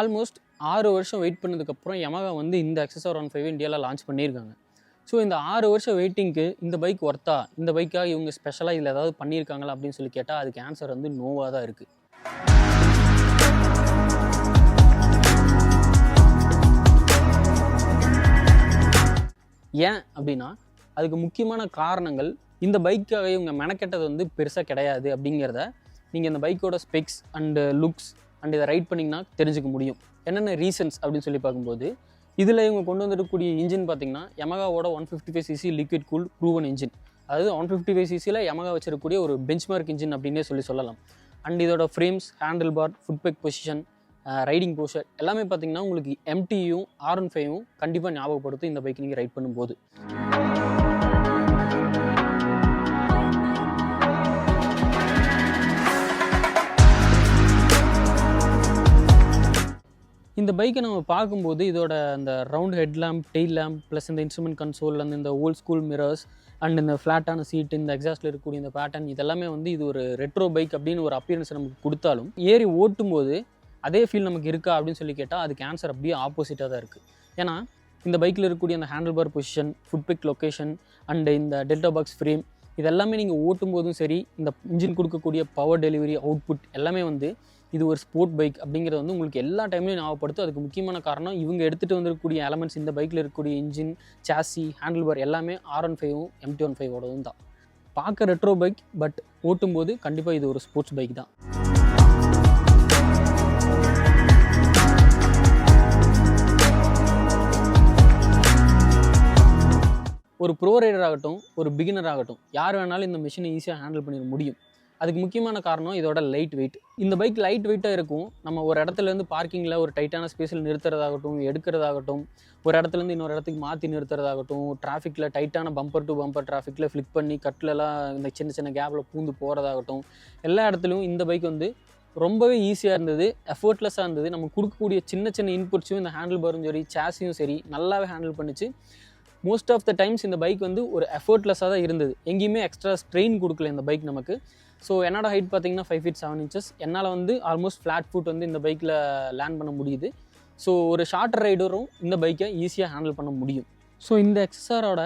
Almost 6 வருஷம் wait பண்ணதுக்கப்புறம் Yamaha வந்து இந்த XSR 125 இந்தியாவில் லான்ச் பண்ணியிருக்காங்க. ஸோ இந்த 6 வருஷம் வெயிட்டிங்க்கு இந்த பைக் ஒர்த்தா, இந்த பைக்காக இவங்க ஸ்பெஷலாக இதில் ஏதாவது பண்ணியிருக்காங்களா அப்படின்னு சொல்லி கேட்டால் அதுக்கு ஆன்சர் வந்து நோவாக தான் இருக்குது. ஏன் அப்படின்னா அதுக்கு முக்கியமான காரணங்கள், இந்த பைக்காக இவங்க மெனக்கெட்டது வந்து பெருசாக கிடையாது அப்படிங்கிறத நீங்கள் இந்த பைக்கோட ஸ்பெக்ஸ் அண்டு லுக்ஸ் அண்ட் இதை ரைட் பண்ணிங்கன்னா தெரிஞ்சுக்க முடியும். என்னென்ன ரீசன்ஸ் அப்படின்னு சொல்லி பார்க்கும்போது, இதில் இவங்க கொண்டு வந்துருக்கக்கூடிய இன்ஜின் பார்த்திங்கன்னா Yamahaவோட 155cc liquid cool proven engine. அதாவது 155ccயில் Yamaha வச்சிருக்கக்கூடிய ஒரு பெஞ்ச்மார்க் இன்ஜின் அப்படின்னே சொல்லலாம். அண்ட் இதோட frames, handle bar, footpeg position, riding posture எல்லாமே பார்த்திங்கன்னா உங்களுக்கு MTயும் R15யும் கண்டிப்பாக ஞாபகப்படுத்தும் இந்த பைக் நீங்கள் ரைட் பண்ணும்போது. இந்த பைக்கை நம்ம பார்க்கும்போது இதோட அந்த round head lamp, tail lamp, plus இந்த இன்ஸ்ட்ருமெண்ட் கன்சோல் அண்ட் இந்த ஓல்ட் ஸ்கூல் மிரர்ஸ் அண்ட் இந்த ஃப்ளாட்டான சீட்டு, இந்த எக்ஸாஸ்ட்டில் இருக்கக்கூடிய இந்த பேட்டர்ன், இதெல்லாமே வந்து இது ஒரு ரெட்ரோ பைக் அப்படின்னு ஒரு அப்பியரன்ஸ் நமக்கு கொடுத்தாலும் ஏறி ஓட்டும்போது அதே ஃபீல் நமக்கு இருக்கா அப்படின்னு சொல்லி கேட்டால் அதுக்கு ஆன்சர் அப்படியே ஆப்போசிட்டாக தான் இருக்குது. ஏன்னா இந்த பைக்கில் இருக்கக்கூடிய அந்த handle bar position, footpeg location and இந்த டெல்டா பாக்ஸ் ஃப்ரேம், இதெல்லாமே நீங்கள் ஓட்டும்போதும் சரி, இந்த இன்ஜின் கொடுக்கக்கூடிய பவர் டெலிவரி, அவுட்புட் எல்லாமே வந்து இது ஒரு ஸ்போர்ட் பைக் அப்படிங்கிறது வந்து உங்களுக்கு எல்லா டைம்லையும் ஞாபகப்படுத்தும். அதுக்கு முக்கியமான காரணம் இவங்க எடுத்துகிட்டு வந்துருக்கக்கூடிய எலமெண்ட்ஸ், இந்த பைக்கில் இருக்கக்கூடிய இன்ஜின், சாசி, ஹேண்டில் பார் எல்லாமே R15ம் MT15ஓடதும் தான். பார்க்க ரெட்ரோ பைக், பட் ஓட்டும்போது கண்டிப்பாக இது ஒரு ஸ்போர்ட்ஸ் பைக் தான். ஒரு ப்ரோ ரைடர் ஆகட்டும், ஒரு பிகினர் ஆகட்டும், யார் வேணாலும் இந்த மிஷினை ஈஸியாக ஹேண்டில் பண்ணிட முடியும். அதுக்கு முக்கியமான காரணம் இதோட லைட் வெயிட். இந்த பைக் லைட் வெயிட்டாக இருக்கும். நம்ம ஒரு இடத்துலேருந்து பார்க்கிங்கில் ஒரு டைட்டான ஸ்பேஸில் நிறுத்துறதாகட்டும், எடுக்கிறதாகட்டும், ஒரு இடத்துலேருந்து இன்னொரு இடத்துக்கு மாற்றி நிறுத்துறதாகட்டும், டிராஃபிக்கில் டைட்டான பம்பர் டு பம்பர் டிராஃபிக்கில் ஃப்ளிக் பண்ணி கட்டிலெல்லாம் இந்த சின்ன சின்ன கேப்பில் பூந்து போகிறதாகட்டும், எல்லா இடத்துலையும் இந்த பைக் வந்து ரொம்பவே ஈஸியாக இருந்தது, எஃபர்ட்லெஸ்ஸாக இருந்தது. நம்ம கொடுக்கக்கூடிய சின்ன சின்ன இன்புட்ஸும் இந்த ஹேண்டில் பாரும் சரி, சாஸியும் சரி நல்லாவே ஹேண்டில் பண்ணிச்சு. மோஸ்ட் ஆஃப் த டைம்ஸ் இந்த பைக் வந்து ஒரு எஃபர்ட்லெஸ்ஸாக தான் இருந்தது. எங்கேயுமே எக்ஸ்ட்ரா ஸ்ட்ரெயின் கொடுக்கல இந்த பைக் நமக்கு. ஸோ என்னோட ஹைட் பார்த்திங்கன்னா 5 feet 7 inches. என்னால் வந்து ஆல்மோஸ்ட் ஃப்ளாட் ஃபுட் வந்து இந்த பைக்கில் லேண்ட் பண்ண முடியுது. ஸோ ஒரு ஷார்ட்டர் ரைடரும் இந்த பைக்கை ஈஸியாக ஹேண்டில் பண்ண முடியும். ஸோ இந்த XSRோட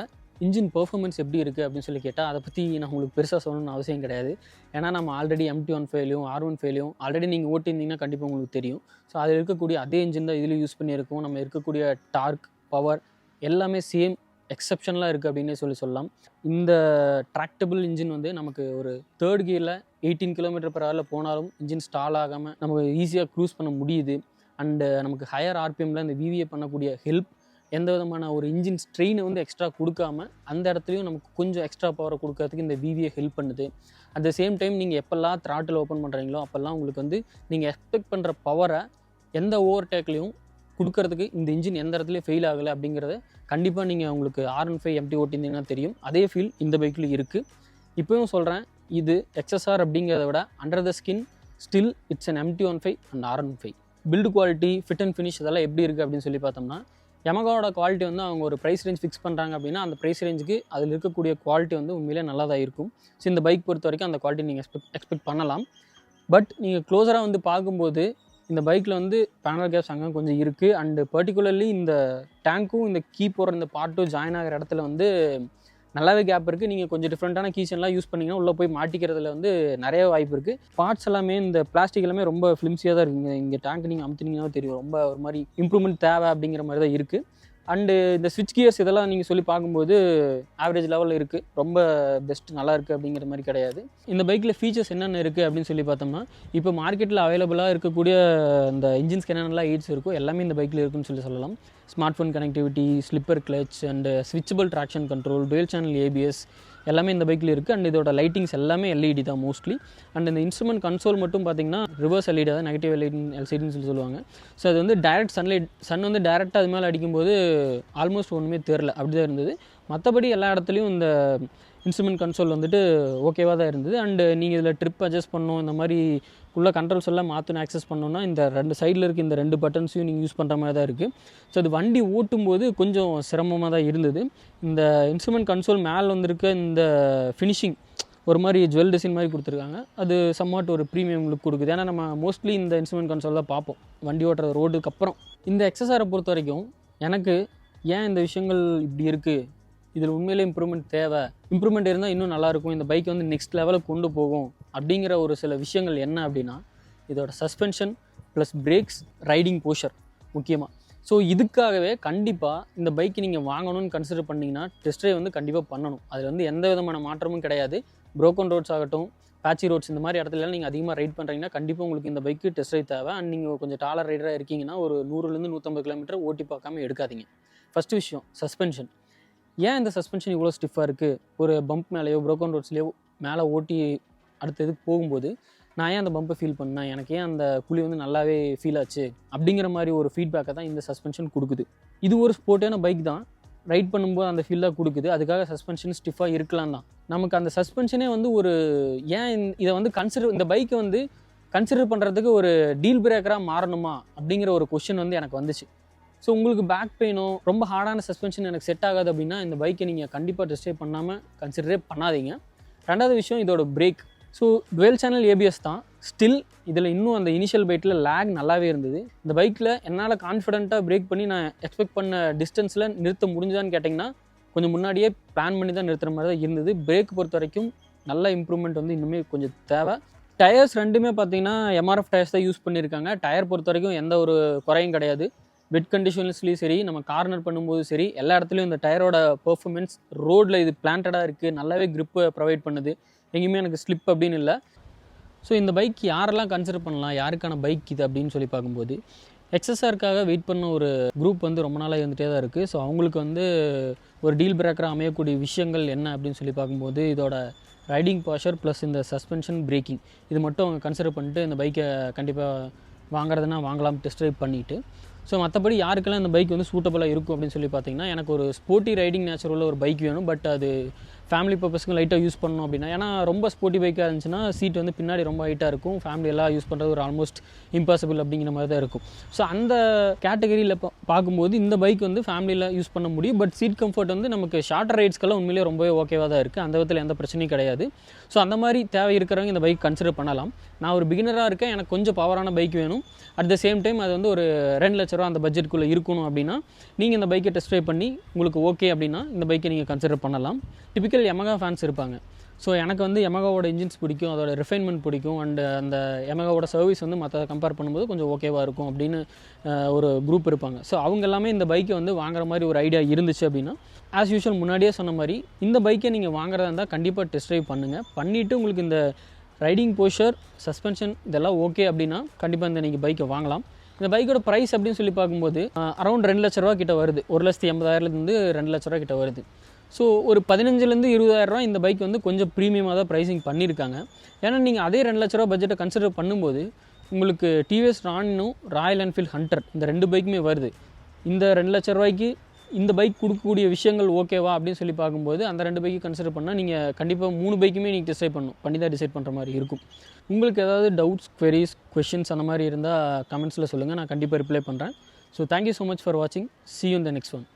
இன்ஜின் பெர்ஃபார்மன்ஸ் எப்படி இருக்குது அப்படின்னு சொல்லி கேட்டால் அதை பற்றி நான் உங்களுக்கு பெருசாக சொல்லணும்னு அவசியம் கிடையாது. ஏன்னா நம்ம ஆல்ரெடி MT15லையும் R15லையும் ஆல்ரெடி நீங்கள் ஓட்டியிருந்தீங்கன்னா கண்டிப்பாக உங்களுக்கு தெரியும். ஸோ அதில் இருக்கக்கூடிய அதே இன்ஜின் தான் இதில் யூஸ் பண்ணியிருக்கோம். நம்ம இருக்கக்கூடிய டார்க், பவர் எல்லாமே சேம், எக்ஸப்ஷனலாக இருக்குது அப்படின்னே சொல்லலாம். இந்த ட்ராக்டபிள் இன்ஜின் வந்து நமக்கு ஒரு 3rd கியரில் 18 km/h போனாலும் இன்ஜின் ஸ்டால் ஆகாமல் நமக்கு ஈஸியாக க்ரூஸ் பண்ண முடியுது. அண்டு நமக்கு ஹையர் RPMல இந்த VVA பண்ணக்கூடிய ஹெல்ப், எந்த விதமான ஒரு இன்ஜின் ஸ்ட்ரெயினை வந்து எக்ஸ்ட்ரா கொடுக்காமல் அந்த இடத்துலையும் நமக்கு கொஞ்சம் எக்ஸ்ட்ரா பவரை கொடுக்கறதுக்கு இந்த VVA ஹெல்ப் பண்ணுது. அட் த சேம் டைம் நீங்கள் எப்போல்லாம் த்ராட்டில் ஓப்பன் பண்ணுறீங்களோ அப்போல்லாம் உங்களுக்கு வந்து நீங்கள் எக்ஸ்பெக்ட் பண்ணுற பவரை எந்த ஓவர்டேக்லையும் கொடுக்கறதுக்கு இந்த இன்ஜின் எந்த இடத்துலையும் ஃபெயில் ஆகலை அப்படிங்கிறத கண்டிப்பாக நீங்கள் உங்களுக்கு R15 MT ஓட்டியிருந்தீங்கன்னா தெரியும். அதே ஃபீல் இந்த பைக்கில் இருக்குது. இப்போயும் சொல்கிறேன், இது XSR அப்படிங்கிறத விட under the skin still it's an MT15 and R15. Build quality, fit and finish இதெல்லாம் எப்படி இருக்குது அப்படின்னு சொல்லி பார்த்தோம்னா, Yamahaவோட குவாலிட்டி வந்து அவங்க ஒரு ப்ரைஸ் ரேஞ்ச் ஃபிக்ஸ் பண்ணுறாங்க அப்படின்னா அந்த ப்ரைஸ் ரேஞ்சுக்கு அதில் இருக்கக்கூடிய குவாலிட்டி வந்து உண்மையிலே நல்லா தான் இருக்கும். ஸோ இந்த பைக் பொறுத்த வரைக்கும் அந்த குவாலிட்டி நீங்கள் எக்ஸ்பெக்ட் பண்ணலாம். பட் நீங்கள் க்ளோஸராக வந்து பார்க்கும்போது இந்த பைக்கில் வந்து பேனல் கேப்ஸ் அங்கே கொஞ்சம் இருக்குது. அண்டு பர்டிகுலர்லி இந்த டேங்க்கும் இந்த கீ போகிற இந்த பார்ட்டும் ஜாயின் ஆகிற இடத்துல வந்து நல்லாவே கேப் இருக்குது. நீங்கள் கொஞ்சம் டிஃப்ரெண்ட்டான கீச்சன்லாம் யூஸ் பண்ணிங்கன்னா உள்ளே போய் மாட்டிக்கிறதுல வந்து நிறைய வாய்ப்பு இருக்குது. பார்ட்ஸ் எல்லாமே இந்த பிளாஸ்டிக் எல்லாமே ரொம்ப ஃபிலிம்ஸியாக தான் இருக்குங்க. இங்கே டேங்க் நீங்கள் அமுத்துனீங்கன்னா தெரியும், ரொம்ப ஒரு மாதிரி இம்ப்ரூவ்மெண்ட் தேவை அப்படிங்கிற மாதிரி தான் இருக்குது. அண்டு இந்த ஸ்விட்ச் கியர்ஸ் இதெல்லாம் நீங்கள் சொல்லி பார்க்கும்போது ஆவரேஜ் லெவலில் இருக்குது. ரொம்ப பெஸ்ட் நல்லா இருக்குது அப்படிங்கிற மாதிரி கிடையாது. இந்த பைக்கில் ஃபீச்சர்ஸ் என்னென்ன இருக்குது அப்படின்னு சொல்லி பார்த்தோம்னா, இப்போ மார்க்கெட்டில் அவைலபிளாக இருக்கக்கூடிய இந்த இன்ஜின்ஸ்க்கு என்னென்னலாம் எய்ட்ஸ் இருக்கோ எல்லாமே இந்த பைக்கில் இருக்குன்னு சொல்லலாம். Smart phone connectivity, slipper clutch and switchable traction control, twelve channel ABS எல்லாமே இந்த பைக்கில் இருக்குது. அண்ட் இதோட லைட்டிங்ஸ் எல்லாமே LED தான் மோஸ்ட்லி. அண்ட் இந்த இன்ஸ்ட்ருமெண்ட் கன்சோல் மட்டும் பார்த்திங்கன்னா ரிவர்ஸ் LED தான், நெகட்டிவ் LCDன்னு சொல்லுவாங்க. ஸோ அது வந்து டைரக்ட் சன் வந்து டைரெக்டாக அது மேலே அடிக்கும்போது ஆல்மோஸ்ட் ஒன்றுமே தெரில, அப்படி தான் இருந்தது. மற்றபடி எல்லா இடத்துலையும் இந்த இன்ஸ்ட்ருமெண்ட் கன்சோல் வந்துட்டு ஓகேவாக தான் இருந்தது. அண்டு நீங்கள் இதில் ட்ரிப் அட்ஜஸ்ட் பண்ணணும், இந்த மாதிரி உள்ள கண்ட்ரோல்ஸ் எல்லாம் மாற்றணும், ஆக்சஸ் பண்ணணும்னா இந்த 2 சைடில் இருக்க இந்த 2 பட்டன்ஸையும் நீங்கள் யூஸ் பண்ணுற மாதிரி தான் இருக்குது. ஸோ அது வண்டி ஓட்டும்போது கொஞ்சம் சிரமமாக தான் இருந்தது. இந்த இன்ஸ்ட்ருமெண்ட் கன்சோல் மேலே வந்திருக்க இந்த ஃபினிஷிங் ஒரு மாதிரி ஜுவல் டிசைன் மாதிரி கொடுத்துருக்காங்க. அது சம்வாட் ஒரு ப்ரீமியம் லுக் கொடுக்குது. ஏன்னா நம்ம மோஸ்ட்லி இந்த இன்ஸ்ட்ருமெண்ட் கன்சோல் தான் பார்ப்போம் வண்டி ஓட்டுற ரோடுக்கு அப்புறம். இந்த எக்ஸஸாரை பொறுத்த வரைக்கும் எனக்கு ஏன் இந்த விஷயங்கள் இப்படி இருக்குது, இதில் உண்மையிலே இம்ப்ரூவ்மெண்ட் தேவை, இம்ப்ரூவ்மெண்ட் இருந்தால் இன்னும் நல்லாயிருக்கும், இந்த பைக் வந்து நெக்ஸ்ட் லெவலுக்கு கொண்டு போகும் அப்படிங்கிற ஒரு சில விஷயங்கள் என்ன அப்படின்னா, இதோட suspension plus brakes, riding posture முக்கியமாக. ஸோ இதுக்காகவே கண்டிப்பாக இந்த பைக் நீங்கள் வாங்கணும்னு கன்சிடர் பண்ணிங்கன்னா டெஸ்ட் ட்ரைவ் வந்து கண்டிப்பாக பண்ணணும். அதில் வந்து எந்த விதமான மாற்றமும் கிடையாது. ப்ரோக்கன் ரோட்ஸ் ஆகட்டும், பேட்சி ரோட்ஸ், இந்த மாதிரி இடத்துல நீங்கள் அதிகமாக ரைட் பண்ணுறீங்கன்னா கண்டிப்பாக உங்களுக்கு இந்த பைக்கு டெஸ்ட் ட்ரைவ் தேவை. அண்ட் நீங்கள் கொஞ்சம் டாலர் ரைடராக இருக்கீங்கன்னா ஒரு 100லேருந்து 150 கிலோமீட்டர் ஓட்டி பார்க்காம எடுக்காதீங்க. ஃபஸ்ட்டு விஷயம் சஸ்பென்ஷன். ஏன் இந்த சஸ்பென்ஷன் இவ்வளோ ஸ்டிஃபாக இருக்குது, ஒரு பம்ப் மேலேயோ ப்ரோக்கன் ரோட்ஸ்லேயோ மேலே ஓட்டி அடுத்த இதுக்கு போகும்போது நான் ஏன் அந்த பம்பை ஃபீல் பண்ணேன், எனக்கு ஏன் அந்த குழி வந்து நல்லாவே ஃபீல் ஆச்சு அப்படிங்கிற மாதிரி ஒரு ஃபீட்பேக்கை தான் இந்த சஸ்பென்ஷன் கொடுக்குது. இது ஒரு ஸ்போர்ட்டான பைக் தான், ரைட் பண்ணும்போது அந்த ஃபீலாக கொடுக்குது. அதுக்காக சஸ்பென்ஷன் ஸ்டிஃபாக இருக்கலாம் தான். நமக்கு அந்த சஸ்பென்ஷனே வந்து ஒரு ஏன் இதை வந்து இந்த பைக்கை வந்து கன்சிடர் பண்ணுறதுக்கு ஒரு டீல் பிரேக்கராக மாறணுமா அப்படிங்கிற ஒரு கொஷின் வந்து எனக்கு வந்துச்சு. ஸோ உங்களுக்கு பேக் பெயினோ ரொம்ப ஹார்டான சஸ்பென்ஷன் எனக்கு செட் ஆகாது அப்படின்னா இந்த பைக்கை நீங்கள் கண்டிப்பாக டெஸ்ட் ட்ரைவ் பண்ணாமல் கன்சிடரே பண்ணாதீங்க. ரெண்டாவது விஷயம் இதோட break. So twelve channel ABS தான், ஸ்டில் இதில் இன்னும் அந்த இனிஷியல் பைட்டில் லேக் நல்லாவே இருந்தது. இந்த பைக்கில் என்னால் கான்ஃபிடென்ட்டாக பிரேக் பண்ணி நான் எக்ஸ்பெக்ட் பண்ண டிஸ்டன்ஸில் நிறுத்த முடிஞ்சான்னு கேட்டிங்கன்னா கொஞ்சம் முன்னாடியே பிளான் பண்ணி தான் நிறுத்துகிற மாதிரி தான் இருந்தது. பிரேக் பொறுத்த வரைக்கும் நல்ல இம்ப்ரூவ்மெண்ட் வந்து இன்னுமே கொஞ்சம் தேவை. டயர்ஸ் ரெண்டுமே பார்த்தீங்கன்னா எம்ஆர்எஃப் டயர்ஸ் தான் யூஸ் பண்ணியிருக்காங்க. டயர் பொறுத்த வரைக்கும் எந்த ஒரு குறையும் கிடையாது. வெட் கண்டிஷன்ஸ்லேயும் சரி, நம்ம கார்னர் பண்ணும்போது சரி, எல்லா இடத்துலையும் இந்த டயரோட பெர்ஃபார்மன்ஸ், ரோடில் இது பிளான்டடாக இருக்குது, நல்லாவே க்ரிப்பை ப்ரொவைட் பண்ணுது, எங்கேயுமே எனக்கு ஸ்லிப் அப்படின்னு இல்லை. ஸோ இந்த பைக் யாரெல்லாம் கன்சிடர் பண்ணலாம், யாருக்கான பைக் இது அப்படின்னு சொல்லி பார்க்கும்போது எக்ஸஸ்ஆருக்காக வெயிட் பண்ண ஒரு குரூப் வந்து ரொம்ப நாளாக இருந்துகிட்டே தான் இருக்குது. ஸோ அவங்களுக்கு வந்து ஒரு டீல் பிரேக்கராக அமையக்கூடிய விஷயங்கள் என்ன அப்படின்னு சொல்லி பார்க்கும்போது இதோட ரைடிங் பாஷர் ப்ளஸ் இந்த சஸ்பென்ஷன் பிரேக்கிங், இது மட்டும் அவங்க கன்சிடர் பண்ணிட்டு இந்த பைக்கை கண்டிப்பாக வாங்குறதுனா வாங்கலாம் டெஸ்ட் ட்ரைவ் பண்ணிவிட்டு. ஸோ மற்றபடி யாருக்கெல்லாம் இந்த பைக் வந்து சூட்டபுளாக இருக்கும் அப்படின்னு சொல்லி பார்த்தீங்கன்னா, எனக்கு ஒரு ஸ்போர்ட்டி ரைடிங் நேச்சர் உள்ள ஒரு பைக் வேணும். பட் அது ஃபேமிலி பர்பஸ்க்கு லைட்டாக யூஸ் பண்ணணும் அப்படின்னா, ஏன்னா ரொம்ப ஸ்போர்ட்டி பைக்காக இருந்துச்சுன்னா சீட் வந்து பின்னாடி ரொம்ப ஹைட்டாக இருக்கும், ஃபேமிலி எல்லாம் யூஸ் பண்ணுறது ஒரு ஆல்மோஸ்ட் இம்பாசிபிள் அப்படிங்கிற மாதிரி தான் இருக்கும். ஸோ அந்த கேட்டகரியில் பார்க்கும்போது இந்த பைக் வந்து ஃபேமிலியில் யூஸ் பண்ண முடியும். பட் சீட் கம்ஃபர்ட் வந்து நமக்கு ஷார்ட்டர் ரைட்ஸ்க்கெல்லாம் உண்மையிலேயே ரொம்பவே ஓகேவாக தான் இருக்குது, அந்த விதத்தில் எந்த பிரச்சனையும் கிடையாது. ஸோ அந்த மாதிரி தேவை இருக்கிறவங்க இந்த பைக் கன்சிடர் பண்ணலாம். நான் ஒரு பிகினராக இருக்கேன், எனக்கு கொஞ்சம் பவரான பைக் வேணும், அட் த சேம் டைம் அது வந்து ஒரு 2 லட்ச ரூபா அந்த பட்ஜெட்டுக்குள்ளே இருக்கணும் அப்படின்னா நீங்கள் இந்த பைக்கை டெஸ்ட் ட்ரைவ் பண்ணி உங்களுக்கு ஓகே அப்படின்னா இந்த பைக்கை நீங்கள் கன்சிடர் பண்ணலாம். டிபிக்கல் யமகா ஃபேன்ஸ் இருப்பாங்க. ஸோ எனக்கு வந்து யமகாவோட இன்ஜின்ஸ் பிடிக்கும், அதோட ரிஃபைன்மெண்ட் பிடிக்கும், அண்ட் அந்த யமகாவோட சர்வீஸ் வந்து மற்ற கம்பேர் பண்ணும்போது கொஞ்சம் ஓகேவாக இருக்கும் அப்படின்னு ஒரு குரூப் இருப்பாங்க. ஸோ அவங்க எல்லாமே இந்த பைக்கை வந்து வாங்குற மாதிரி ஒரு ஐடியா இருந்துச்சு அப்படின்னா, ஆஸ் யூஷுவல் முன்னாடியே சொன்ன மாதிரி இந்த பைக்கை நீங்கள் வாங்குறதா இருந்தால் கண்டிப்பாக டெஸ்ட் ட்ரைவ் பண்ணுங்கள். பண்ணிவிட்டு உங்களுக்கு இந்த ரைடிங் போஷர், சஸ்பென்ஷன் இதெல்லாம் ஓகே அப்படின்னா கண்டிப்பாக இந்த நீங்கள் பைக்கை வாங்கலாம். இந்த பைக்கோட ப்ரைஸ் அப்படின்னு சொல்லி பார்க்கும்போது அரௌண்ட் 2 லட்ச ரூபா கிட்ட வருது, 1,80,000 2 லட்ச ரூபா கிட்ட வருது. ஸோ ஒரு 15,000 20,000 ரூபா இந்த பைக் வந்து கொஞ்சம் ப்ரீமியமாக தான் ப்ரைஸிங் பண்ணியிருக்காங்க. ஏன்னா நீங்கள் அதே 2 லட்ச ரூபா பட்ஜெட்டை கன்சிடர் பண்ணும்போது உங்களுக்கு டிவிஎஸ் ராணினும் ராயல் என்ஃபீல்ட் ஹண்டர் இந்த 2 பைக்குமே வருது. இந்த 2 லட்ச ரூபாய்க்கு இந்த பைக் கொடுக்கக்கூடிய விஷயங்கள் ஓகேவா அப்படின்னு சொல்லி பார்க்கும்போது அந்த 2 பைக்கு கன்சிடர் பண்ணால் நீங்கள் கண்டிப்பாக 3 பைக்குமே நீங்கள் டிசைட் பண்ணி தான் டிசைட் பண்ணுற மாதிரி இருக்கும். உங்களுக்கு ஏதாவது டவுட்ஸ், queries, questions அந்த மாதிரி இருந்தால் கமெண்ட்ஸில் சொல்லுங்கள், நான் கண்டிப்பாக ரிப்ளை பண்ணுறேன். So thank you so much for வாட்சிங். See you in the next one.